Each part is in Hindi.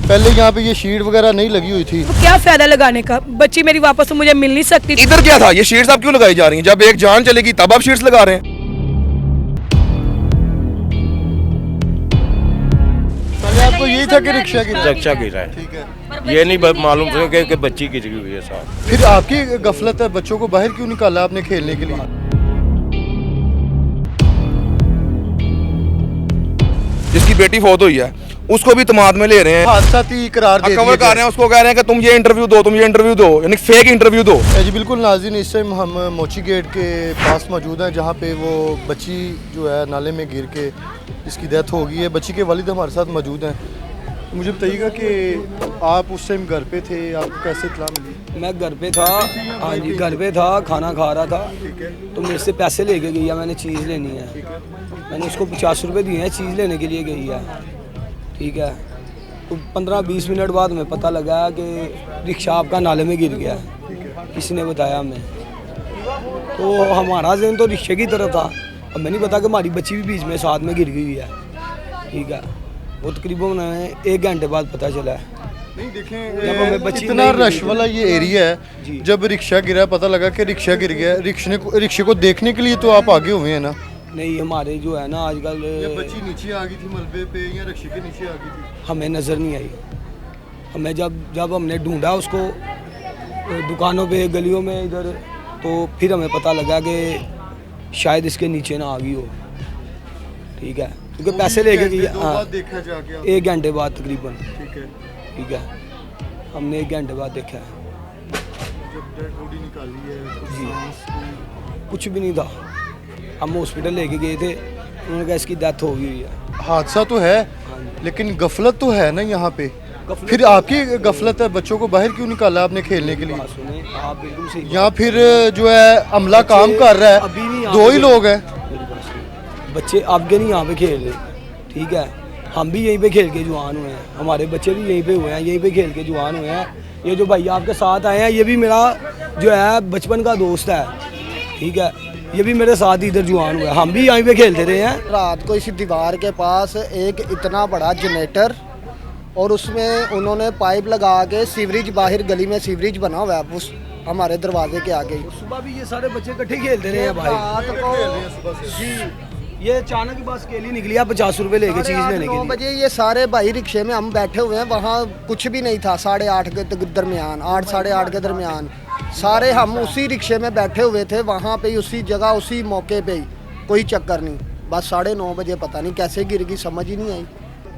पहले यहाँ पे ये शीट वगैरह नहीं लगी हुई थी। क्या फायदा लगाने का, बच्ची मेरी वापस तो मुझे मिल नहीं सकती। इधर क्या था, ये शीट्स आप क्यों लगाई जा रही हैं? जब एक जान चलेगी तब आप शीट्स लगा रहे हैं। पहले आपको यही था कि रिक्शा गिरा है, ठीक है। ये नहीं मालूम था कि बच्ची गिरी हुई है साहब। फिर आपकी गफलत है, बच्चों को बाहर क्यों निकाला आपने खेलने के लिए? जिसकी बेटी फौत हुई है उसको भी तमाद में ले रहे हैं, हादसाती करार दे कवर कर रहे हैं, उसको कह रहे हैं कि तुम ये इंटरव्यू दो, यानी फेक इंटरव्यू दो। जी बिल्कुल नाज़रीन, इस टाइम हम मोची गेट के पास मौजूद हैं जहाँ पे वो बच्ची जो है नाले में गिर के इसकी डेथ हो गई है। बच्ची के वालिद हमारे साथ मौजूद हैं। तो मुझे बताइएगा कि आप उस टाइम घर पे थे, आपको कैसे इत्तला मिली? मैं घर पे था, हाँ जी घर पे था, खाना खा रहा था। तो मेरे से पैसे लेके गई है, मैंने चीज़ लेनी है। मैंने उसको 50 रुपये दिए हैं, चीज़ लेने के लिए गई है, ठीक है। तो 15-20 मिनट बाद में पता लगा कि रिक्शा आपका नाले में गिर गया, किसी ने बताया हमें। तो हमारा ज़हन तो रिक्शे की तरफ था, अब मैं नहीं पता कि हमारी बच्ची भी बीच में साथ में गिर गई है, ठीक है। वो तकरीबन 1 घंटे बाद पता चला है। नहीं जब हमें देखें, बच्ची इतना नहीं रश वाला ये एरिया जी। है, जब रिक्शा गिरा पता लगा कि रिक्शा गिर गया, रिक्शे को देखने के लिए तो आप आगे हुए हैं ना? नहीं, हमारे जो है ना आजकल या बच्ची नीचे आ गई थी मलबे पे या रिक्शे के नीचे आ गई थी? हमें नज़र नहीं आई। हमें जब हमने ढूंढा उसको दुकानों पे, गलियों में इधर, तो फिर हमें पता लगा कि शायद इसके नीचे ना आ गई हो, ठीक है। क्योंकि पैसे लेके गई, हाँ, देखा जाके 1 घंटे बाद तकरीबन, ठीक है। ठीक है। हमने 1 घंटे बाद देखा है, जब डेड बॉडी निकाली है तो जी। सांस की- कुछ भी नहीं था। हम हॉस्पिटल लेके गए थे, उन्होंने कहा इसकी डेथ हो गई हुई है। हादसा तो है लेकिन गफलत तो है ना यहाँ पे। फिर आपकी गफलत है, बच्चों को बाहर क्यों निकाला आपने खेलने के लिए? बात सुने आप, बिल्कुल सही। यहाँ फिर जो है अमला काम कर रहा अभी नहीं है, यहाँ 2 ही पे- लोग हैं। मेरी बात सुनो। बच्चे आपके नहीं यहाँ पे खेल रहे, ठीक है। हम भी यहीं पे खेल के जवान हुए हैं, हमारे बच्चे भी यहीं पे हुए हैं, यहीं पे खेल के जवान हुए हैं। ये जो भैया आपके साथ आए हैं, ये भी मेरा जो है बचपन का दोस्त है, ठीक है। ये भी मेरे साथ इधर जवान हुआ है, हम भी यहीं पे खेलते रहे हैं। रात को इसी दीवार के पास एक इतना बड़ा जनरेटर, और उसमें उन्होंने पाइप लगा के सीवरेज, बाहर गली में सीवरेज बना हुआ है उस हमारे दरवाजे के आगे। सुबह भी ये सारे बच्चे इकट्ठे खेलते रहे हैं भाई। रात को जी, ये अचानक बस अकेली निकली, आप 50 रुपये लेके चीज़ लेने के 9 लिए। बजे ये सारे भाई रिक्शे में हम बैठे हुए हैं, वहाँ कुछ भी नहीं था। 8:30 के दरमियान, 8 साढ़े 8 के दरमियान सारे हम उसी रिक्शे में बैठे हुए थे, वहाँ पे उसी जगह उसी मौके पे ही, कोई चक्कर नहीं। बस 9:30 बजे पता नहीं कैसे गिर गई, समझ ही नहीं आई।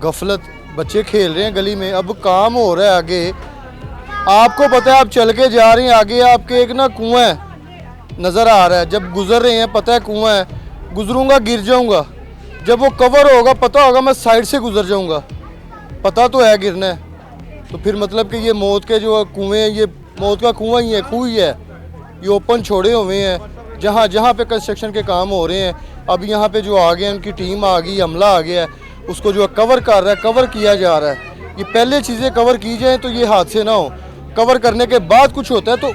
गफलत, बच्चे खेल रहे हैं गली में, अब काम हो रहा है आगे, आपको पता है आप चल के जा रहे हैं, आगे आपके एक ना कुआं है नज़र आ रहा है, जब गुजर रहे हैं पता है कुआं है, गुजरूंगा गिर जाऊंगा, जब वो कवर होगा पता होगा मैं साइड से गुजर जाऊंगा, पता तो है गिरना है। तो फिर मतलब कि ये मौत के जो कुएं हैं, ये मौत का कुआं ही है, खूह ही है, ये ओपन छोड़े हुए हैं जहाँ जहाँ पे कंस्ट्रक्शन के काम हो रहे हैं। अब यहाँ पे जो आ गए, उनकी टीम आ गई, हमला आ गया है, उसको जो कवर कर रहा है, कवर किया जा रहा है। ये पहले चीज़ें कवर की जाएँ तो ये हादसे ना हो, कवर करने के बाद कुछ होता है तो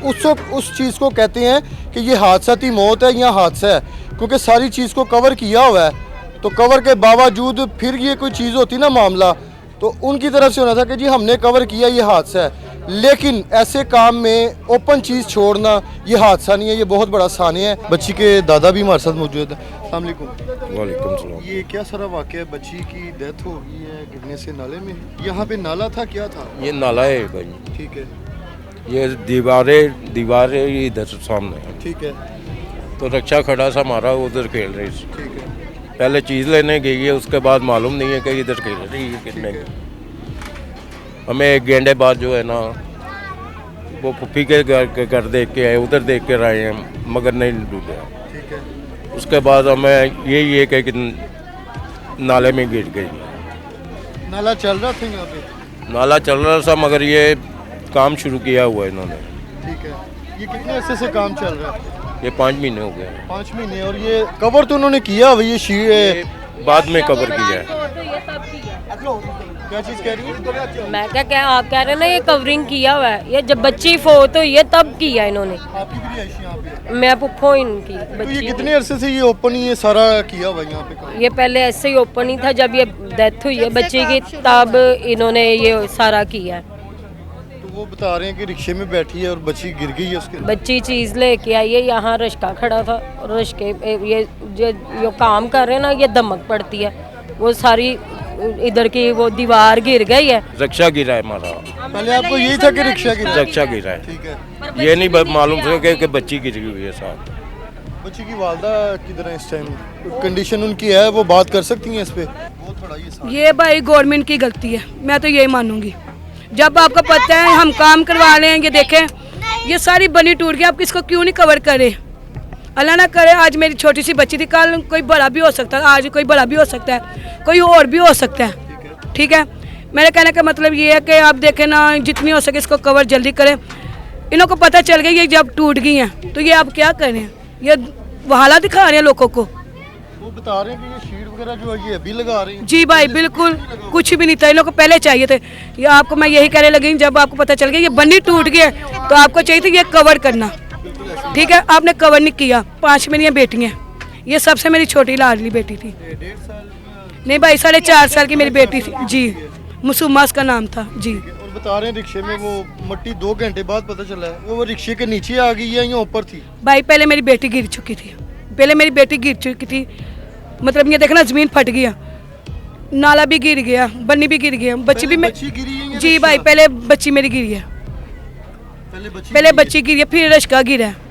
उस चीज़ को कहते हैं कि ये हादसाती मौत है या हादसा है, क्योंकि सारी चीज़ को कवर किया हुआ है। तो कवर के बावजूद फिर ये कोई चीज़ होती ना मामला, तो उनकी तरफ से होना था कि जी हमने कवर किया, ये हादसा है। लेकिन ऐसे काम में ओपन चीज़ छोड़ना ये हादसा नहीं है, ये बहुत बड़ा सानिया है। बच्ची के दादा भी हमारे साथ मौजूद है। अस्सलाम वालेकुम। वालेकुम सलाम। ये क्या सारा वाक़या है? बच्ची की डेथ हो गई है गिरने से नाले में। यहाँ पे नाला था, क्या था? ये नाला है भाई, ठीक है, ये दीवारें इधर सामने है, ठीक है, तो रक्षा खड़ा सा हमारा उधर खेल रही थी। ठीक है। पहले चीज़ लेने गई है, उसके बाद मालूम नहीं है कि इधर खेल रही है कितने। हमें 1 घंटे बाद जो है ना वो पुप्पी के घर देख के आए, उधर देख कर आए हैं, मगर नहीं डूबे। ठीक है। उसके बाद हमें यही है कि नाले में गिर गई। नाला चल रहा था यहाँ पे? नाला चल रहा था मगर ये काम शुरू किया हुआ है इन्होंने। ठीक है। ये कितने अरसे से काम चल रहा है? ये 5 महीने हो गए हैं। 5 महीने। और ये कवर तो उन्होंने किया हुआ, ये ये बाद में कवर किया है। क्या चीज़ कह रही है? मैं क्या आप कह रहे हैं ना ये कवरिंग किया हुआ है, ये जब बच्ची फोत हुई है तब किया इन्होंने। आपकी भी रिहाइश यहाँ पे है? मैं पुप्पो इनकी तो ये बच्ची। कितने अरसे से ये ओपन ही ये सारा किया हुआ है यहाँ पे काम? ये पहले ऐसे ही ओपन ही था, जब ये डेथ हुई है बच्ची की तब इन्होंने ये सारा किया है। तो वो बता रहे हैं कि रिक्शे में बैठी है और बच्ची गिर गई है उसके। बच्ची चीज़ लेके आई है, यहाँ रिश्का खड़ा था, रिश्के ये जो काम कर रहे हैं ना ये दमक पड़ती है, वो सारी इधर की वो दीवार गिर गई है। रक्षा गिरा है हमारा, पहले आपको यही था कि रिक्शा की रक्षा गिरा है, ठीक है। ये नहीं मालूम था कि बच्ची गिरी हुई है साथ। बच्ची की वालदा किधर है इस टाइम? कंडीशन उनकी है, वो बात कर सकती हैं इस पे? बहुत बड़ा ये भाई गवर्नमेंट की गलती है, मैं तो यही मानूंगी। जब आपको पता है हम काम करवा रहे हैं, ये देखें ये सारी बनी टूट गई, आप किसको क्यों नहीं कवर करें? अल्लाह ना करे आज मेरी छोटी सी बच्ची थी, कल कोई बड़ा भी हो सकता है, आज कोई बड़ा भी हो सकता है, कोई और भी हो सकता है, ठीक है। मेरे कहने का मतलब ये है कि आप देखें ना, जितनी हो सके इसको कवर जल्दी करें। इन्हों को पता चल गया ये जब टूट गई हैं तो ये आप क्या करें, ये वहाला दिखा रहे हैं लोगों को। वो बता रहे हैं कि ये शीट वगैरह जो है ये अभी लगा रही हैं। जी भाई बिल्कुल कुछ भी नहीं था, इन लोगों को पहले चाहिए थे। ये आपको मैं यही कहने लगी, जब आपको पता चल गया ये बन्नी टूट गई है तो आपको चाहिए था ये कवर करना, ठीक है। आपने कवर नहीं किया। 5 मेरी बेटियाँ, ये सबसे मेरी छोटी लाडली बेटी थी। नहीं भाई 4.5 साल की मेरी बेटी थी जी, मुसुम्मा उसका नाम था जी। और बता रहे हैं रिक्शे में वो मट्टी 2 घंटे बाद पता चला है वो रिक्शे के नीचे आ गई है या ऊपर थी? भाई पहले मेरी बेटी गिर चुकी थी, मतलब ये देखना ज़मीन फट गया, नाला भी गिर गया, बन्नी भी गिर गया, बच्ची भी बच्ची गिरी है या जी रिक्शा? भाई पहले बच्ची मेरी गिरी है, पहले बच्ची गिरी है फिर रश्का गिरा है।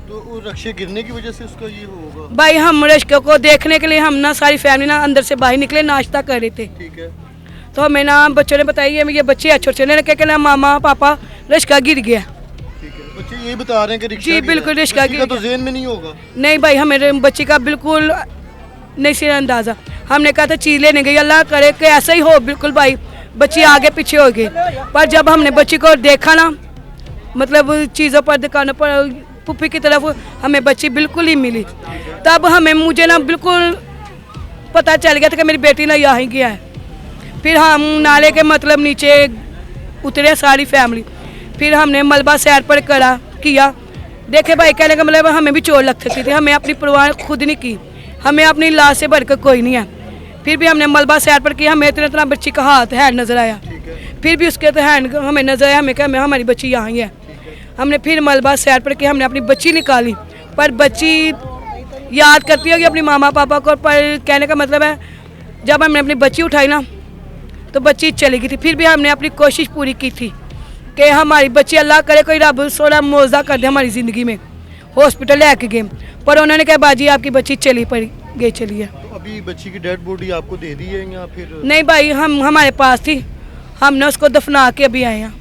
तो वो रिक्शे गिरने की वजह से उसका ये होगा। भाई हम रश्के को देखने के लिए हम ना सारी फैमिली ना अंदर से बाहर निकले, नाश्ता कर रहे थे, ठीक है। तो हमें ना बच्चों ने बताया ये बच्चे अच्छे छोटे ने क्या मामा पापा रश्का गिर गया। ठीक है, बच्चे यही बता रहे हैं कि रिक्शा जी, गिरा है। बिल्कुल रिक्शा बच्ची का गिरा। तो ज़हन में नहीं होगा। नहीं भाई हमें बच्ची का बिल्कुल नहीं सिर अंदाज़ा। हमने कहा था चीज़ लेने गई, अल्लाह करे कि ऐसा ही हो, बिल्कुल भाई बच्ची आगे पीछे हो गई। पर जब हमने बच्ची को देखा ना, मतलब चीज़ों पर दुकानों पर पुप्पी की तरफ, हमें बच्ची बिल्कुल ही मिली। तब मुझे ना बिल्कुल पता चल गया था कि मेरी बेटी ना यहाँ ही गया है। फिर हम नाले के मतलब नीचे उतरे सारी फैमिली, फिर हमने मलबा सैर पर करा किया। देखे भाई कहने का मतलब हमें भी चोट लग सकती थी, हमें अपनी परवाह खुद नहीं की, हमें अपनी लाश से बढ़कर कोई नहीं है। फिर भी हमने मलबा सैर पर किया, हमें इतना बच्ची का हाथ हैंड नज़र आया, फिर भी उसके तो हैंड हमें नज़र आया, हमें क्या हमारी बच्ची यहाँ ही है। हमने फिर मलबा सैर पर किया, हमने अपनी बच्ची निकाली, पर बच्ची याद करती होगी अपनी मामा पापा को। पर कहने का मतलब है जब हमने अपनी बच्ची उठाई ना तो बच्ची चली गई थी। फिर भी हमने अपनी कोशिश पूरी की थी कि हमारी बच्ची अल्लाह करे कोई रब सोना मौजा कर दे हमारी ज़िंदगी में। हॉस्पिटल लेके गए पर उन्होंने कहा बाजी आपकी बच्ची चली है। तो अभी बच्ची की डेड बॉडी आपको दे दी है या फिर? नहीं भाई हमारे पास थी, हमने उसको दफना के अभी आए हैं।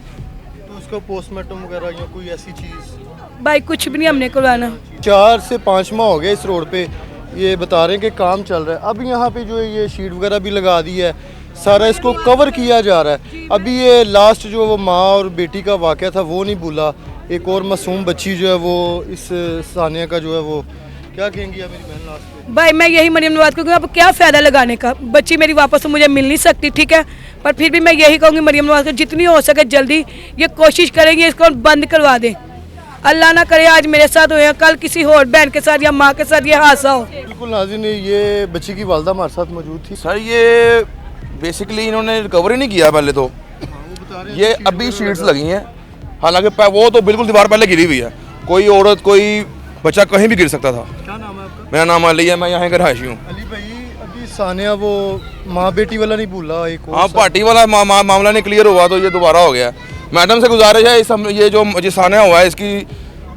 तो उसका पोस्टमार्टम वगैरह या कोई ऐसी चीज़? भाई कुछ भी नहीं हमने करवाना। 4 से 5 माह हो गए इस रोड पे, ये बता रहे हैं कि काम चल रहा है। अब यहाँ पे जो है ये शीट वगैरह भी लगा दी है, सारा इसको कवर किया जा रहा है। अभी ये लास्ट जो वो माँ और बेटी का वाक़या था वो नहीं भूला, एक और मासूम बच्ची जो है वो इस सानिया का जो है वो, क्या कहेंगी आप मेरी बहन लास्ट पे? भाई मैं यही मरियम नवाज कहूँगी, अब क्या फ़ायदा लगाने का, बच्ची मेरी वापस तो मुझे मिल नहीं सकती, ठीक है। पर फिर भी मैं यही कहूँगी मरियम नवाज को जितनी हो सके जल्दी ये कोशिश करेंगे इसको बंद करवा दें। अल्लाह ना करे आज मेरे साथ हो या कल किसी और बहन के साथ या माँ के साथ ये हादसा हो। बिल्कुल नाज़रीन, ये बच्ची की वालदा हमारे साथ मौजूद थी। सर ये बेसिकली इन्होंने रिकवर ही नहीं किया पहले तो, ये अभी शीट्स लगी हैं, हालांकि वो तो बिल्कुल दीवार पहले गिरी हुई है। कोई औरत कोई बच्चा कहीं भी गिर सकता था। क्या नाम है आपका? मेरा नाम अली है, मैं यहाँ का रहायशी हूँ। अली भाई, अभी सानिया वो माँ बेटी वाला नहीं भूला, एक और हाँ पार्टी वाला मामला नहीं क्लियर हुआ तो ये दोबारा हो गया। मैडम से गुजारिश है ये जो सानिया हुआ है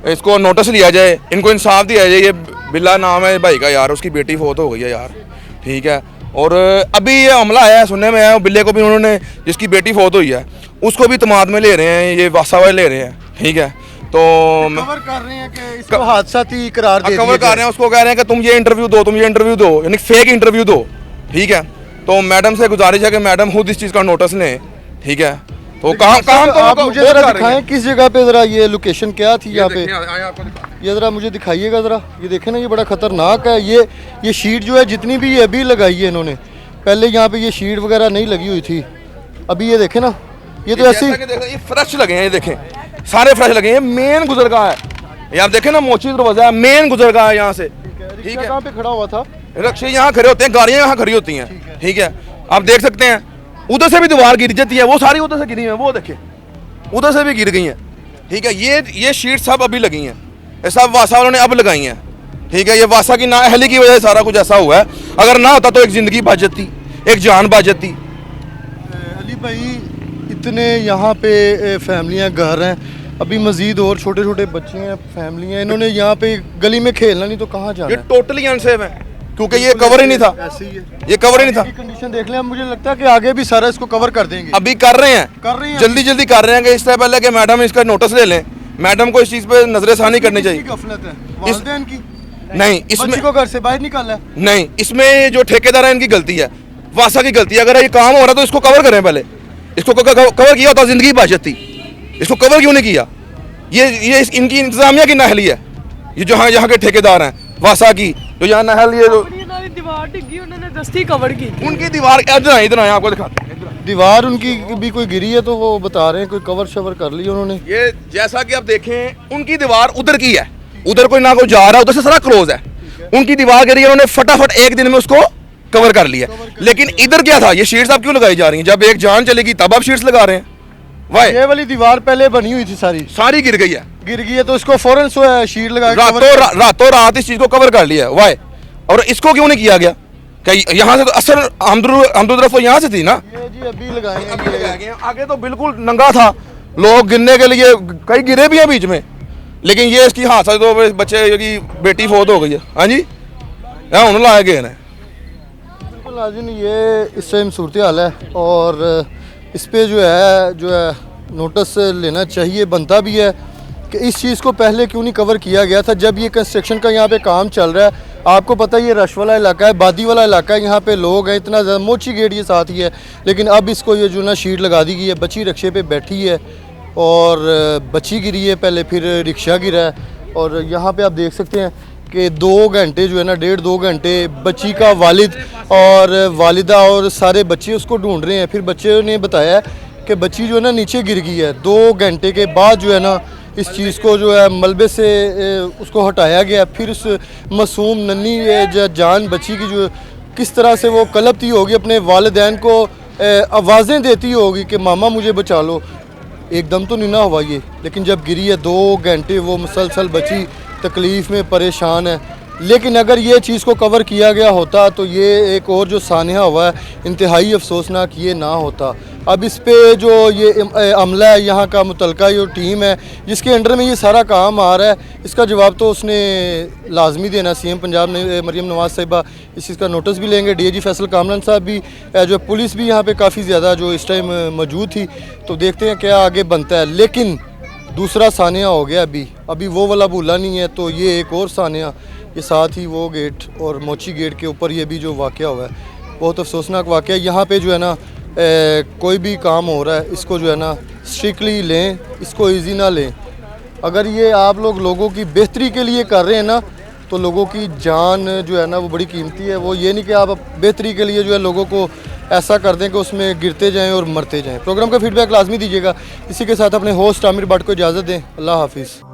इसको नोटिस लिया जाए, इनको इंसाफ दिया जाए। ये बिल्ला नाम है भाई का यार, उसकी बेटी फोत हो गई है यार, ठीक है। और अभी ये हमला आया है सुनने में आया, बिल्ले को भी उन्होंने जिसकी बेटी फोत हुई है उसको भी तमाद में ले रहे हैं, ये वासावा ले रहे हैं, ठीक है। तो कवर कर रहे हैं कि इसको हादसाती करार दे कवर कर रहे हैं, उसको कह रहे हैं कि तुम ये इंटरव्यू दो, यानी फेक इंटरव्यू दो, ठीक है। तो मैडम से गुजारिश है कि मैडम खुद इस चीज़ का नोटिस लें, ठीक है। तो आप मुझे जरा दिखाएं किस जगह पे, जरा ये लोकेशन क्या थी यहाँ पे, ये ज़रा मुझे दिखाइएगा ज़रा। ये देखें ना, ये बड़ा ख़तरनाक है। ये शीट जो है जितनी भी ये अभी लगाई है इन्होंने, पहले यहाँ पे ये शीट वगैरह नहीं लगी हुई थी, अभी ये देखें ना, ये तो ऐसी जैसा कि देखें, ये फ्रेश लगे हैं, ये देखें सारे फ्रेश लगे हैं। मेन गुजरगाह है, ये आप देखें ना, मोची दरवाजा है, मेन गुजरगाह है यहाँ से। ठीक है, कहाँ पे खड़ा हुआ था? रिक्शे यहाँ खड़े होते हैं, गाड़ियाँ यहाँ खड़ी होती हैं। ठीक है, आप देख सकते हैं उधर से भी दीवार गिर जाती है, वो सारी उधर से गिरी है, वो देखें उधर से भी गिर गई हैं। ठीक है, ये शीट सब अभी लगी हैं, ये सब वासा वालों ने अब लगाई हैं। ठीक है, ये वासा की नाअहली की वजह से सारा कुछ ऐसा हुआ है, अगर ना होता तो एक ज़िंदगी बच जाती, एक जान बच जाती। अली भाई, इतने यहाँ पे फैमिलियाँ घर हैं, अभी मजीद और छोटे छोटे बच्चे हैं, फैमिलियाँ, इन्होंने यहाँ पे गली में खेलना नहीं तो कहाँ जाना ये है? टोटली अनसेफ है, क्योंकि ये कवर ही नहीं था, ऐसे ही है, ये कवर ही नहीं था। कंडीशन देख लें, अब मुझे लगता है कि आगे भी सारा इसको कवर कर देंगे। अभी कर रहे हैं, जल्दी जल्दी कर रहे हैं कि इससे पहले कि मैडम इसका नोटिस ले लें, मैडम को इस चीज़ पे नजरसानी करनी चाहिए। गफलत है वालिदैन की? नहीं, इसमें बच्ची को घर से बाहर निकाला है? नहीं, इसमें जो ठेकेदार है इनकी गलती है, वासा की गलती है। अगर ये काम हो रहा तो इसको कवर करें, पहले इसको कवर किया होता जिंदगी बच जाती, इसको कवर क्यों नहीं किया? ये इनकी इंतजामिया की नाहली है, ये जो यहाँ के ठेकेदार हैं वासा की, जो यहाँ नाहल, ये जो दीवार डिग्गी उन्होंने दस्ती कवर की। उनकी दीवार इधर आए आपको दिखाते हैं, इधर। दीवार उनकी भी कोई गिरी है तो वो बता रहे हैं कोई कवर शवर कर ली उन्होंने। ये जैसा कि आप देखें, उनकी दीवार उधर की है, उधर कोई ना कोई जा रहा है, उधर से सारा क्लोज है, उनकी दीवार गिरी है, उन्होंने फटाफट एक दिन में उसको कवर कर लिया। लेकिन इधर क्या था, ये शीट्स आप क्यों लगाई जा रही हैं? जब एक जान चलेगी तब आप शीट्स लगा रहे हैं। वाह, ये वाली दीवार पहले बनी हुई थी, सारी गिर गई है, गिर गई है, तो इसको फौरन शीट लगा के रातों रात इस चीज को कवर कर लिया। वाह, और इसको क्यों नहीं किया गया? क्या यहाँ से तो असल हमदुरफ तो यहाँ से थी ना, ये जी अभी लगाए हैं, अभी लगाए गए हैं। आगे तो बिल्कुल नंगा था, लोग गिरने के लिए कई गिरे भी हैं बीच में, लेकिन ये इसकी हादसा तो बच्चे की बेटी फौत हो गई है। हाँ जी, यहाँ उन्होंने लाए गए हैं। बिल्कुल नाज़रीन, ये इस टाइम सूरत हाल है और इस पे जो है नोटिस लेना चाहिए, बनता भी है कि इस चीज़ को पहले क्यों नहीं कवर किया गया था जब ये कंस्ट्रक्शन का यहाँ पे काम चल रहा है। आपको पता है ये रश वाला इलाका है, बादी वाला इलाका है, यहाँ पे लोग हैं, इतना ज़्यादा, मोची गेट ये साथ ही है, लेकिन अब इसको ये जो ना शीट लगा दी गई है, बच्ची रिक्शे पे बैठी है और बच्ची गिरी है पहले, फिर रिक्शा गिरा है। और यहाँ पे आप देख सकते हैं कि 2 घंटे जो है ना, 1.5-2 घंटे बच्ची का वालिद और वालिदा और सारे बच्चे उसको ढूंढ रहे हैं। फिर बच्चे ने बताया कि बच्ची जो है ना नीचे गिर गई है। 2 घंटे के बाद जो है ना इस चीज़ को जो है मलबे से उसको हटाया गया। फिर उस मासूम नन्ही जान बच्ची की जो किस तरह से वो कलपती होगी, अपने वालिदैन को आवाज़ें देती होगी कि मामा मुझे बचा लो। एकदम तो नहीं ना हुआ ये, लेकिन जब गिरी है 2 घंटे वो मुसलसल बच्ची तकलीफ़ में परेशान है। लेकिन अगर ये चीज़ को कवर किया गया होता तो ये एक और जो सानहा हुआ है इंतहाई अफसोसनाक ये ना होता। अब इस पे जो ये अमला है, यहाँ का मुतलका जो टीम है जिसके अंडर में ये सारा काम आ रहा है, इसका जवाब तो उसने लाजमी देना। सीएम पंजाब ने मरियम नवाज़ साहिबा इस चीज़ का नोटिस भी लेंगे, डीआईजी फैसल कामरान साहब भी, जो पुलिस भी यहाँ पे काफ़ी ज़्यादा जो इस टाइम मौजूद थी। तो देखते हैं क्या आगे बनता है। लेकिन दूसरा सानहा हो गया, अभी वो वाला भूला नहीं है, तो ये एक और सानहा, ये साथ ही वो गेट और मोची गेट के ऊपर ये भी जो वाक़या हुआ है, बहुत अफसोसनाक वाक़या। यहाँ पे जो है ना कोई भी काम हो रहा है इसको जो है ना स्ट्रिक्टली लें, इसको इजी ना लें। अगर ये आप लोगों की बेहतरी के लिए कर रहे हैं ना, तो लोगों की जान जो है ना वो बड़ी कीमती है। वो ये नहीं कि आप बेहतरी के लिए जो है लोगों को ऐसा कर दें कि उसमें गिरते जाएं और मरते जाएं। प्रोग्राम का फीडबैक लाजमी दीजिएगा। इसी के साथ अपने होस्ट आमिर भट्ट को इजाज़त दें। अल्लाह हाफिज़।